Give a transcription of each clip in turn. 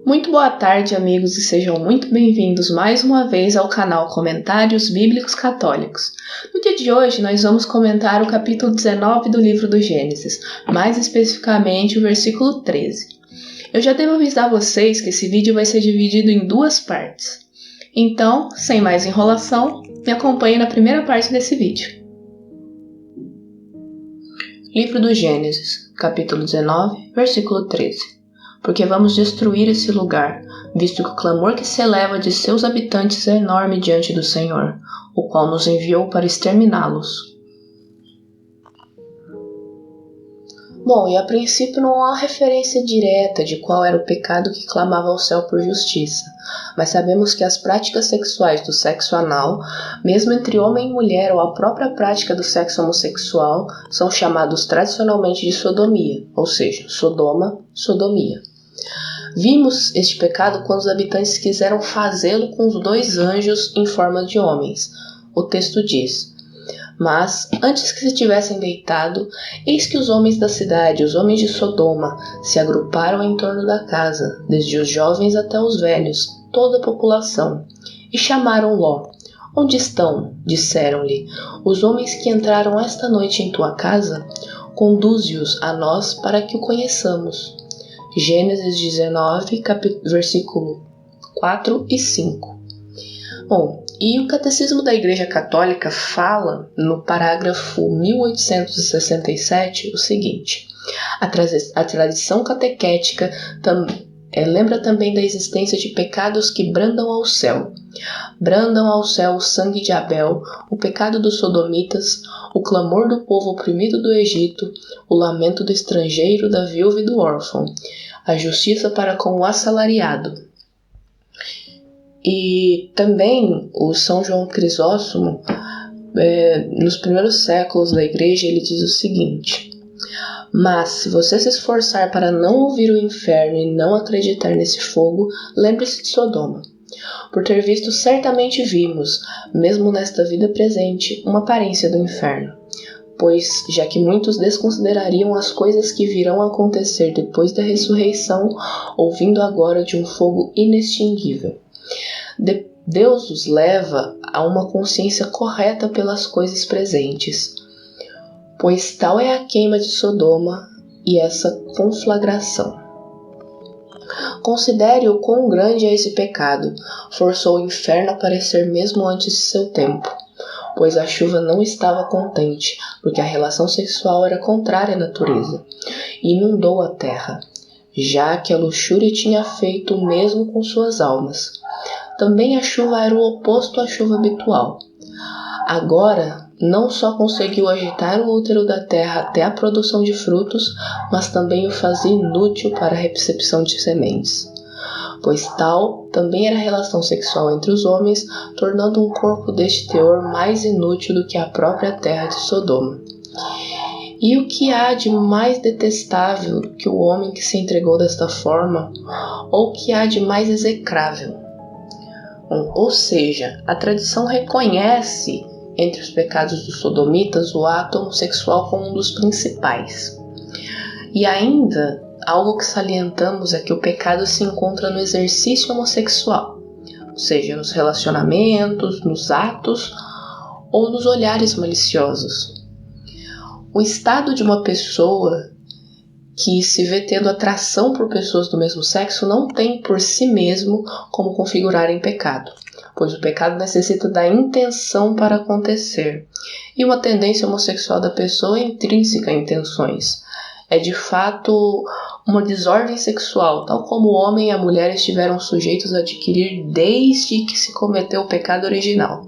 Muito boa tarde, amigos, e sejam muito bem-vindos mais uma vez ao canal Comentários Bíblicos Católicos. No dia de hoje, nós vamos comentar o capítulo 19 do livro do Gênesis, mais especificamente o versículo 13. Eu já devo avisar vocês que esse vídeo vai ser dividido em duas partes. Então, sem mais enrolação, me acompanhe na primeira parte desse vídeo. Livro do Gênesis, capítulo 19, versículo 13. Porque vamos destruir esse lugar, visto que o clamor que se eleva de seus habitantes é enorme diante do Senhor, o qual nos enviou para exterminá-los. Bom, e a princípio não há referência direta de qual era o pecado que clamava ao céu por justiça, mas sabemos que as práticas sexuais do sexo anal, mesmo entre homem e mulher ou a própria prática do sexo homossexual, são chamados tradicionalmente de sodomia, ou seja, Sodoma, sodomia. Vimos este pecado quando os habitantes quiseram fazê-lo com os dois anjos em forma de homens. O texto diz: Mas, antes que se tivessem deitado, eis que os homens da cidade, os homens de Sodoma, se agruparam em torno da casa, desde os jovens até os velhos, toda a população, e chamaram Ló. Onde estão? Disseram-lhe. Os homens que entraram esta noite em tua casa? Conduze-os a nós para que o conheçamos. Gênesis 19, versículo 4 e 5. Bom, e o Catecismo da Igreja Católica fala, no parágrafo 1867, o seguinte: a tradição catequética lembra também da existência de pecados que brandam ao céu. Brandam ao céu o sangue de Abel, o pecado dos sodomitas, o clamor do povo oprimido do Egito, o lamento do estrangeiro, da viúva e do órfão, a justiça para com o assalariado. E também o São João Crisóstomo, nos primeiros séculos da Igreja, ele diz o seguinte: Mas, se você se esforçar para não ouvir o inferno e não acreditar nesse fogo, lembre-se de Sodoma. Por ter visto, certamente vimos, mesmo nesta vida presente, uma aparência do inferno. Pois, já que muitos desconsiderariam as coisas que virão a acontecer depois da ressurreição, ouvindo agora de um fogo inextinguível. Deus os leva a uma consciência correta pelas coisas presentes, pois tal é a queima de Sodoma e essa conflagração. Considere o quão grande é esse pecado, forçou o inferno a aparecer mesmo antes de seu tempo, pois a chuva não estava contente, porque a relação sexual era contrária à natureza, e inundou a terra, já que a luxúria tinha feito o mesmo com suas almas. Também a chuva era o oposto à chuva habitual. Agora, não só conseguiu agitar o útero da terra até a produção de frutos, mas também o fazia inútil para a recepção de sementes. Pois tal também era a relação sexual entre os homens, tornando um corpo deste teor mais inútil do que a própria terra de Sodoma. E o que há de mais detestável que o homem que se entregou desta forma, ou que há de mais execrável? Ou seja, a tradição reconhece entre os pecados dos sodomitas o ato homossexual como um dos principais. E ainda, algo que salientamos é que o pecado se encontra no exercício homossexual, ou seja, nos relacionamentos, nos atos ou nos olhares maliciosos. O estado de uma pessoa que se vê tendo atração por pessoas do mesmo sexo não tem por si mesmo como configurar em pecado, pois o pecado necessita da intenção para acontecer, e uma tendência homossexual da pessoa é intrínseca a intenções. É de fato uma desordem sexual, tal como o homem e a mulher estiveram sujeitos a adquirir desde que se cometeu o pecado original.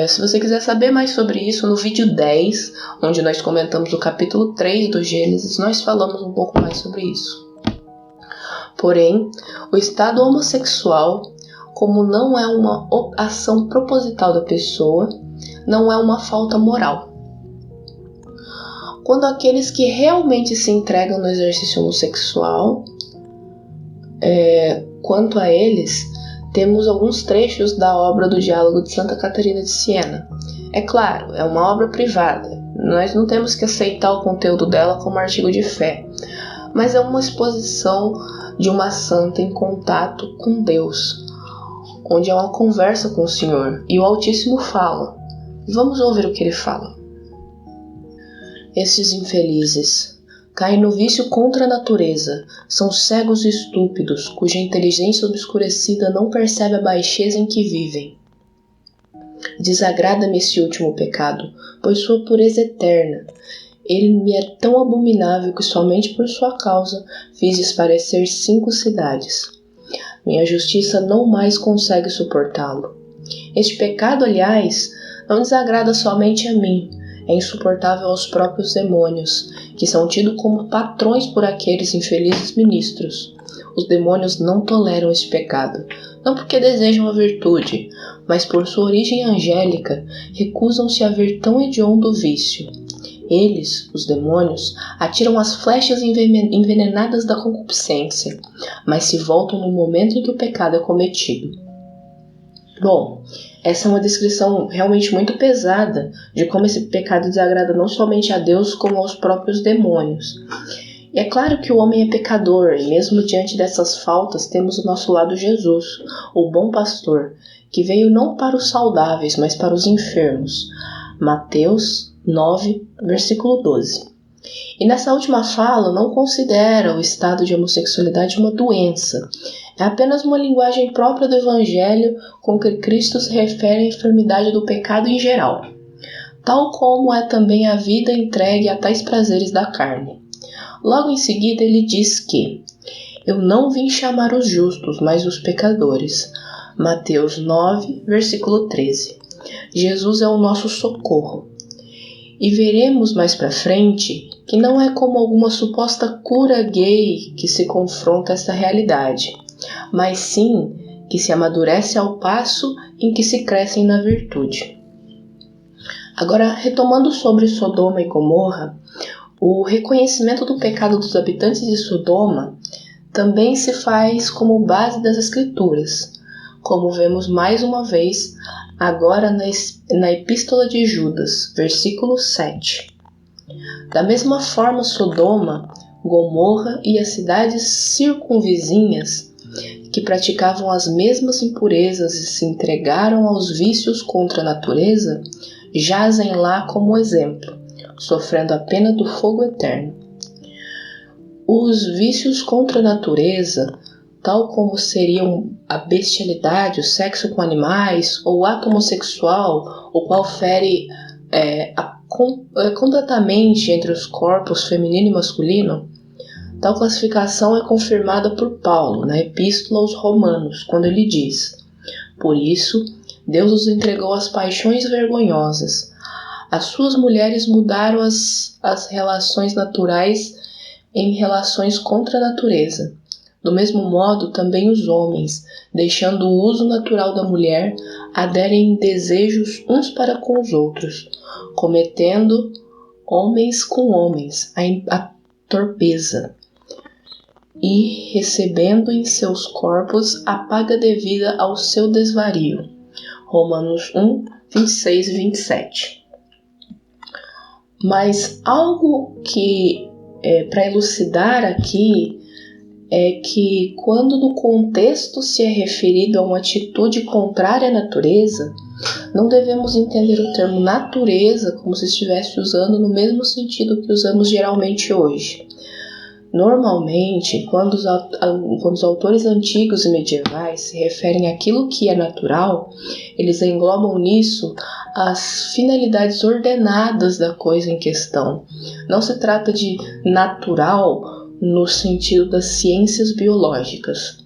Se você quiser saber mais sobre isso, no vídeo 10, onde nós comentamos o capítulo 3 do Gênesis, nós falamos um pouco mais sobre isso. Porém, o estado homossexual, como não é uma ação proposital da pessoa, não é uma falta moral. Quando aqueles que realmente se entregam no exercício homossexual, quanto a eles, temos alguns trechos da obra do Diálogo de Santa Catarina de Siena. É claro, é uma obra privada, nós não temos que aceitar o conteúdo dela como artigo de fé, mas é uma exposição de uma santa em contato com Deus, onde é uma conversa com o Senhor, e o Altíssimo fala. Vamos ouvir o que ele fala. Esses infelizes caem no vício contra a natureza, são cegos e estúpidos, cuja inteligência obscurecida não percebe a baixeza em que vivem. Desagrada-me esse último pecado, pois sua pureza eterna. Ele me é tão abominável que somente por sua causa fiz esparecer 5 cidades. Minha justiça não mais consegue suportá-lo. Este pecado, aliás, não desagrada somente a mim, é insuportável aos próprios demônios, que são tidos como patrões por aqueles infelizes ministros. Os demônios não toleram este pecado, não porque desejam a virtude, mas por sua origem angélica, recusam-se a ver tão hediondo vício. Eles, os demônios, atiram as flechas envenenadas da concupiscência, mas se voltam no momento em que o pecado é cometido. Bom, essa é uma descrição realmente muito pesada de como esse pecado desagrada não somente a Deus, como aos próprios demônios. E é claro que o homem é pecador, e mesmo diante dessas faltas temos o nosso lado Jesus, o bom pastor, que veio não para os saudáveis, mas para os enfermos. Mateus 9, versículo 12. E nessa última fala não considera o estado de homossexualidade uma doença. É apenas uma linguagem própria do Evangelho com que Cristo se refere à enfermidade do pecado em geral, tal como é também a vida entregue a tais prazeres da carne. Logo em seguida ele diz que eu não vim chamar os justos, mas os pecadores. Mateus 9, versículo 13. Jesus é o nosso socorro. E veremos mais pra frente que não é como alguma suposta cura gay que se confronta essa realidade, mas sim que se amadurece ao passo em que se crescem na virtude. Agora, retomando sobre Sodoma e Gomorra, o reconhecimento do pecado dos habitantes de Sodoma também se faz como base das Escrituras, como vemos mais uma vez agora na Epístola de Judas, versículo 7. Da mesma forma, Sodoma, Gomorra e as cidades circunvizinhas, que praticavam as mesmas impurezas e se entregaram aos vícios contra a natureza, jazem lá como exemplo, sofrendo a pena do fogo eterno. Os vícios contra a natureza, tal como seriam a bestialidade, o sexo com animais, ou o ato homossexual, o qual fere completamente entre os corpos feminino e masculino, tal classificação é confirmada por Paulo na Epístola aos Romanos, quando ele diz: por isso, Deus os entregou às paixões vergonhosas. As suas mulheres mudaram as relações naturais em relações contra a natureza. Do mesmo modo, também os homens, deixando o uso natural da mulher, aderem em desejos uns para com os outros, cometendo homens com homens a torpeza e recebendo em seus corpos a paga devida ao seu desvario. Romanos 1, 26 e 27. Mas algo que para elucidar aqui é que quando no contexto se é referido a uma atitude contrária à natureza, não devemos entender o termo natureza como se estivesse usando no mesmo sentido que usamos geralmente hoje. Normalmente, quando os autores antigos e medievais se referem àquilo que é natural, eles englobam nisso as finalidades ordenadas da coisa em questão. Não se trata de natural no sentido das ciências biológicas.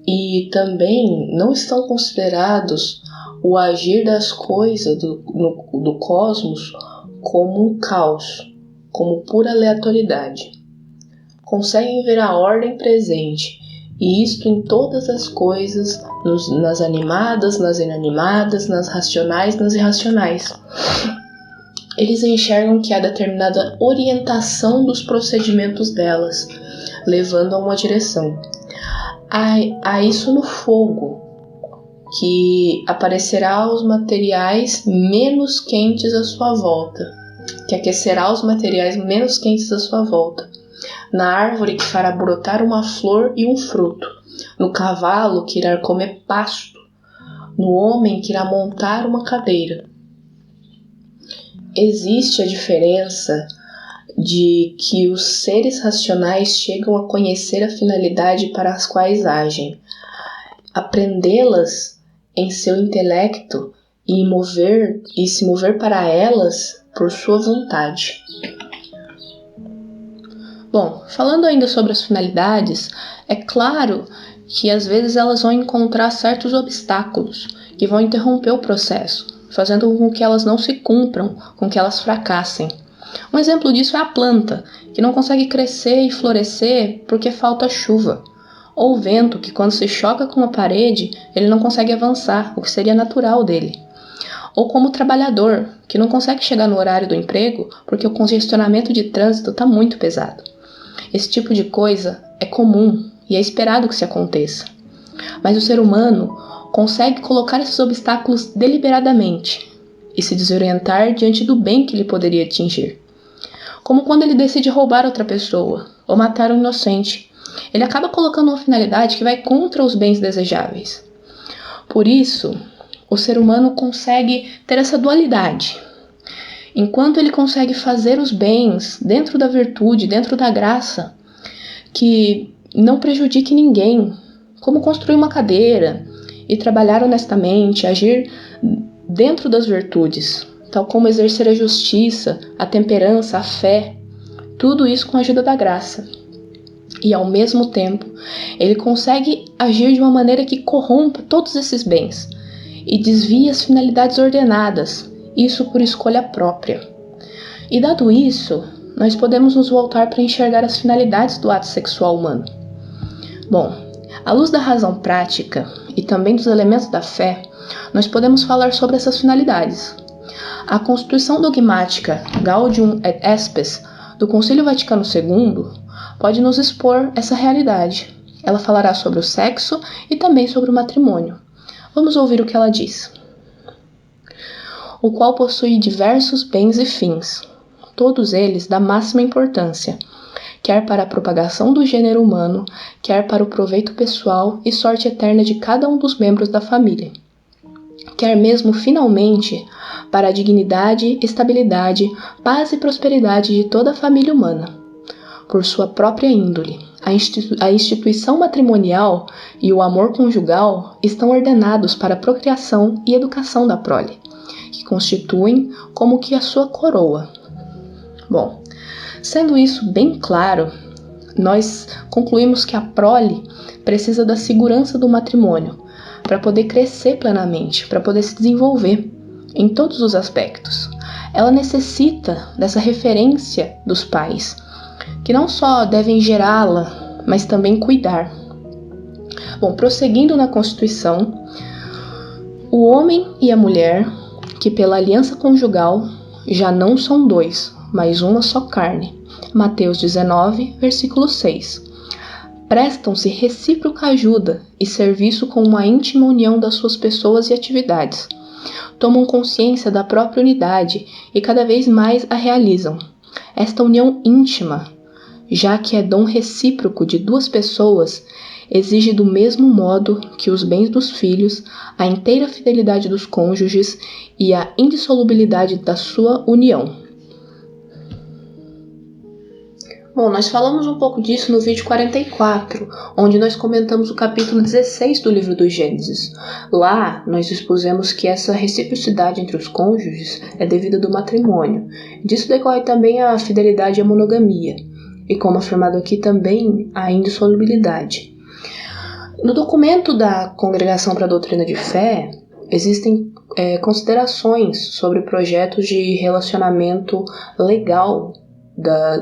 E também não estão considerados o agir das coisas do cosmos como um caos, como pura aleatoriedade. Conseguem ver a ordem presente, e isto em todas as coisas, nas animadas, nas inanimadas, nas racionais, nas irracionais. Eles enxergam que há determinada orientação dos procedimentos delas, levando a uma direção. Há isso no fogo, que aparecerá aos materiais menos quentes à sua volta, que aquecerá os materiais menos quentes à sua volta. na árvore que fará brotar uma flor e um fruto, no cavalo que irá comer pasto, no homem que irá montar uma cadeira. Existe a diferença de que os seres racionais chegam a conhecer a finalidade para as quais agem, aprendê-las em seu intelecto e se mover para elas por sua vontade. Bom, falando ainda sobre as finalidades, é claro que às vezes elas vão encontrar certos obstáculos que vão interromper o processo, fazendo com que elas não se cumpram, com que elas fracassem. Um exemplo disso é a planta, que não consegue crescer e florescer porque falta chuva. Ou o vento, que quando se choca com a parede, ele não consegue avançar, o que seria natural dele. Ou como o trabalhador, que não consegue chegar no horário do emprego porque o congestionamento de trânsito está muito pesado. Esse tipo de coisa é comum e é esperado que se aconteça. Mas o ser humano consegue colocar esses obstáculos deliberadamente e se desorientar diante do bem que lhe poderia atingir. Como quando ele decide roubar outra pessoa ou matar um inocente. Ele acaba colocando uma finalidade que vai contra os bens desejáveis. Por isso, o ser humano consegue ter essa dualidade. Enquanto ele consegue fazer os bens dentro da virtude, dentro da graça, que não prejudique ninguém, como construir uma cadeira e trabalhar honestamente, agir dentro das virtudes, tal como exercer a justiça, a temperança, a fé, tudo isso com a ajuda da graça. E ao mesmo tempo, ele consegue agir de uma maneira que corrompa todos esses bens e desvia as finalidades ordenadas, isso por escolha própria. E dado isso, nós podemos nos voltar para enxergar as finalidades do ato sexual humano. Bom, à luz da razão prática e também dos elementos da fé, nós podemos falar sobre essas finalidades. A Constituição Dogmática Gaudium et Spes do Concílio Vaticano II pode nos expor essa realidade. Ela falará sobre o sexo e também sobre o matrimônio. Vamos ouvir o que ela diz. O qual possui diversos bens e fins, todos eles da máxima importância, quer para a propagação do gênero humano, quer para o proveito pessoal e sorte eterna de cada um dos membros da família, quer mesmo, finalmente, para a dignidade, estabilidade, paz e prosperidade de toda a família humana. Por sua própria índole, a instituição matrimonial e o amor conjugal estão ordenados para a procriação e educação da prole, que constituem como que a sua coroa. Bom, sendo isso bem claro, nós concluímos que a prole precisa da segurança do matrimônio para poder crescer plenamente, para poder se desenvolver em todos os aspectos. Ela necessita dessa referência dos pais, que não só devem gerá-la, mas também cuidar. Bom, prosseguindo na Constituição, o homem e a mulher, que pela aliança conjugal já não são dois, mas uma só carne. Mateus 19, versículo 6. Prestam-se recíproca ajuda e serviço com uma íntima união das suas pessoas e atividades. Tomam consciência da própria unidade e cada vez mais a realizam. Esta união íntima, já que é dom recíproco de duas pessoas, exige do mesmo modo que os bens dos filhos, a inteira fidelidade dos cônjuges e a indissolubilidade da sua união. Bom, nós falamos um pouco disso no vídeo 44, onde nós comentamos o capítulo 16 do livro do Gênesis. Lá, nós expusemos que essa reciprocidade entre os cônjuges é devida do matrimônio. Disso decorre também a fidelidade e a monogamia. E como afirmado aqui também, a indissolubilidade. No documento da Congregação para a Doutrina de Fé, existem considerações sobre projetos de relacionamento legal,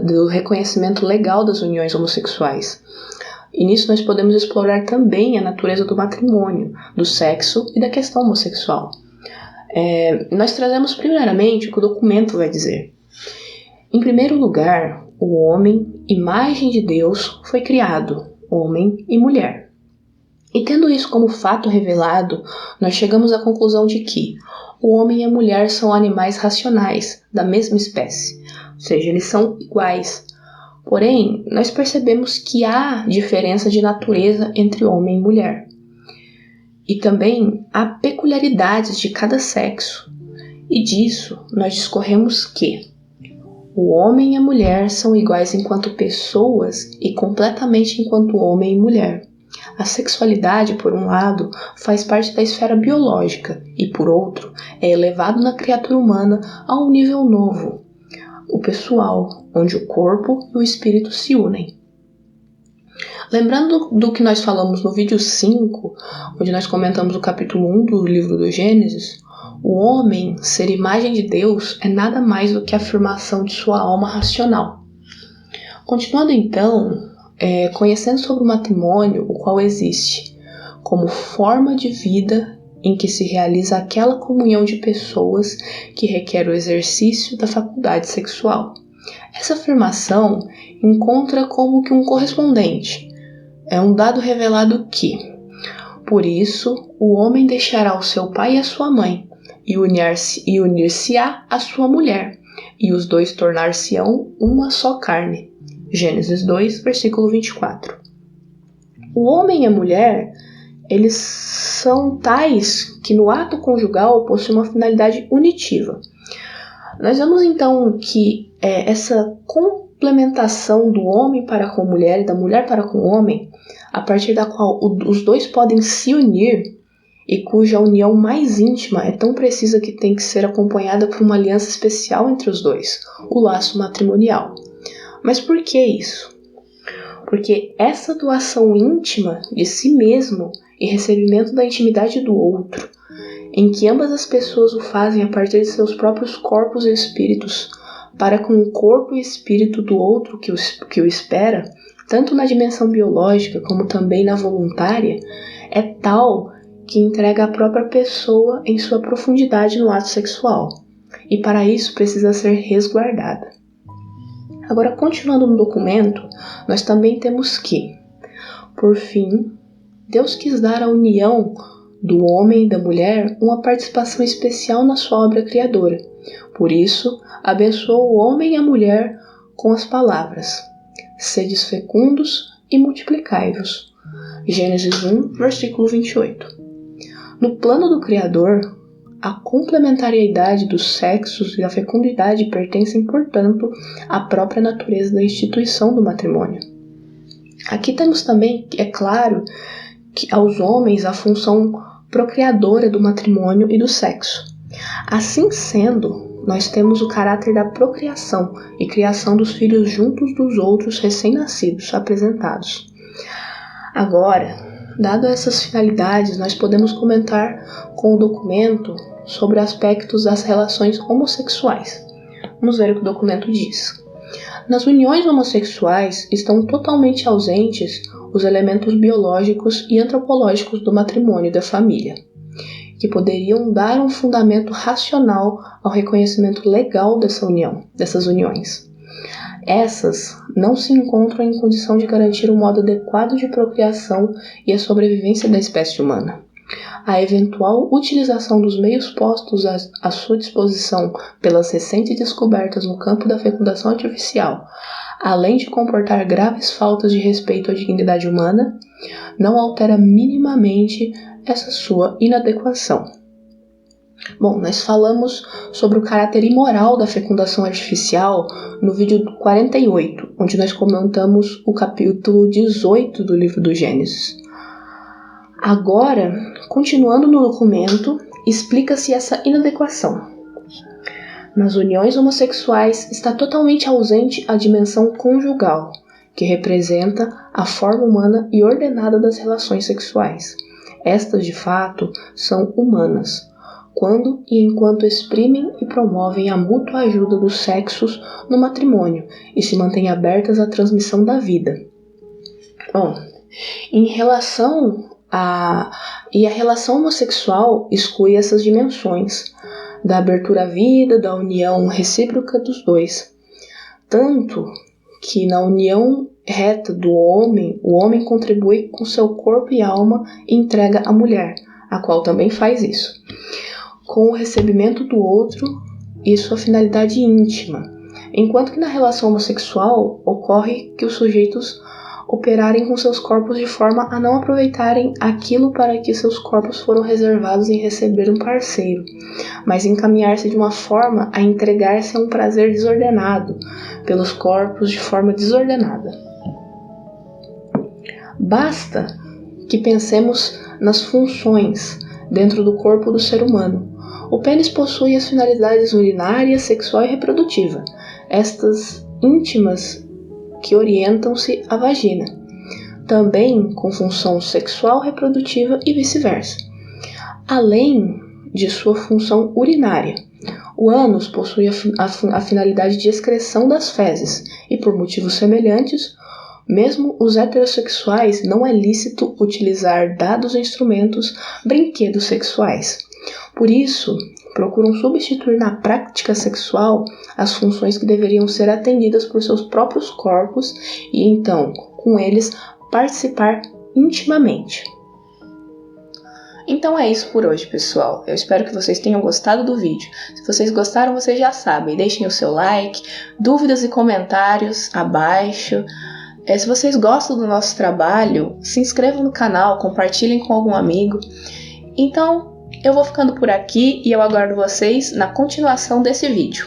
do reconhecimento legal das uniões homossexuais. E nisso nós podemos explorar também a natureza do matrimônio, do sexo e da questão homossexual. Nós trazemos primeiramente o que o documento vai dizer. Em primeiro lugar, o homem, imagem de Deus, foi criado, homem e mulher. E tendo isso como fato revelado, nós chegamos à conclusão de que o homem e a mulher são animais racionais, da mesma espécie, ou seja, eles são iguais, Porém, nós percebemos que há diferença de natureza entre homem e mulher. E também há peculiaridades de cada sexo. E disso nós discorremos que o homem e a mulher são iguais enquanto pessoas e completamente enquanto homem e mulher. A sexualidade, por um lado, faz parte da esfera biológica e, por outro, é elevado na criatura humana a um nível novo, o pessoal, onde o corpo e o espírito se unem. Lembrando do que nós falamos no vídeo 5, onde nós comentamos o capítulo 1 do livro do Gênesis, o homem, ser imagem de Deus, é nada mais do que a afirmação de sua alma racional. Continuando então, conhecendo sobre o matrimônio, o qual existe como forma de vida em que se realiza aquela comunhão de pessoas que requer o exercício da faculdade sexual. Essa afirmação encontra como que um correspondente. É um dado revelado que, por isso, o homem deixará o seu pai e a sua mãe, e unir-se-á a sua mulher, e os dois tornar-se-ão uma só carne. Gênesis 2, versículo 24. O homem e a mulher, eles são tais que no ato conjugal possuem uma finalidade unitiva. Nós vemos então que essa complementação do homem para com a mulher e da mulher para com o homem, a partir da qual os dois podem se unir, e cuja união mais íntima é tão precisa que tem que ser acompanhada por uma aliança especial entre os dois, o laço matrimonial. Mas por que isso? Porque essa doação íntima de si mesmo e recebimento da intimidade do outro, em que ambas as pessoas o fazem a partir de seus próprios corpos e espíritos, para com o corpo e espírito do outro que o espera, tanto na dimensão biológica como também na voluntária, é tal que entrega a própria pessoa em sua profundidade no ato sexual, e para isso precisa ser resguardada. Agora, continuando no documento, nós também temos que, por fim, Deus quis dar à união do homem e da mulher uma participação especial na sua obra criadora. Por isso, abençoou o homem e a mulher com as palavras: sedes fecundos e multiplicai-vos. Gênesis 1, versículo 28. No plano do Criador, a complementariedade dos sexos e a fecundidade pertencem, portanto, à própria natureza da instituição do matrimônio. Aqui temos também, é claro, que aos homens a função procriadora do matrimônio e do sexo. Assim sendo, nós temos o caráter da procriação e criação dos filhos juntos dos outros recém-nascidos apresentados. Agora, dado essas finalidades, nós podemos comentar com o documento sobre aspectos das relações homossexuais. Vamos ver o que o documento diz. Nas uniões homossexuais estão totalmente ausentes os elementos biológicos e antropológicos do matrimônio e da família, que poderiam dar um fundamento racional ao reconhecimento legal dessas uniões. Essas não se encontram em condição de garantir um modo adequado de procriação e a sobrevivência da espécie humana. A eventual utilização dos meios postos à sua disposição pelas recentes descobertas no campo da fecundação artificial, além de comportar graves faltas de respeito à dignidade humana, não altera minimamente essa sua inadequação. Bom, nós falamos sobre o caráter imoral da fecundação artificial no vídeo 48, onde nós comentamos o capítulo 18 do livro do Gênesis. Agora, continuando no documento, explica-se essa inadequação. Nas uniões homossexuais está totalmente ausente a dimensão conjugal, que representa a forma humana e ordenada das relações sexuais. Estas, de fato, são humanas, quando e enquanto exprimem e promovem a mútua ajuda dos sexos no matrimônio e se mantêm abertas à transmissão da vida. Bom, a relação homossexual exclui essas dimensões da abertura à vida, da união recíproca dos dois. Tanto que na união reta do homem, o homem contribui com seu corpo e alma e entrega à mulher, a qual também faz isso, com o recebimento do outro e sua finalidade íntima, Enquanto que na relação homossexual ocorre que os sujeitos operarem com seus corpos de forma a não aproveitarem aquilo para que seus corpos foram reservados em receber um parceiro, mas encaminhar-se de uma forma a entregar-se a um prazer desordenado pelos corpos de forma desordenada. Basta que pensemos nas funções dentro do corpo do ser humano. O pênis possui as finalidades urinária, sexual e reprodutiva, estas íntimas que orientam-se à vagina, também com função sexual, reprodutiva e vice-versa. Além de sua função urinária, o ânus possui a finalidade de excreção das fezes e, por motivos semelhantes, mesmo os heterossexuais não é lícito utilizar dados instrumentos, brinquedos sexuais. Por isso, procuram substituir na prática sexual as funções que deveriam ser atendidas por seus próprios corpos e então, com eles, participar intimamente. Então é isso por hoje, pessoal. Eu espero que vocês tenham gostado do vídeo. Se vocês gostaram, vocês já sabem, deixem o seu like, dúvidas e comentários abaixo. Se vocês gostam do nosso trabalho, se inscrevam no canal, compartilhem com algum amigo. Então, eu vou ficando por aqui e eu aguardo vocês na continuação desse vídeo.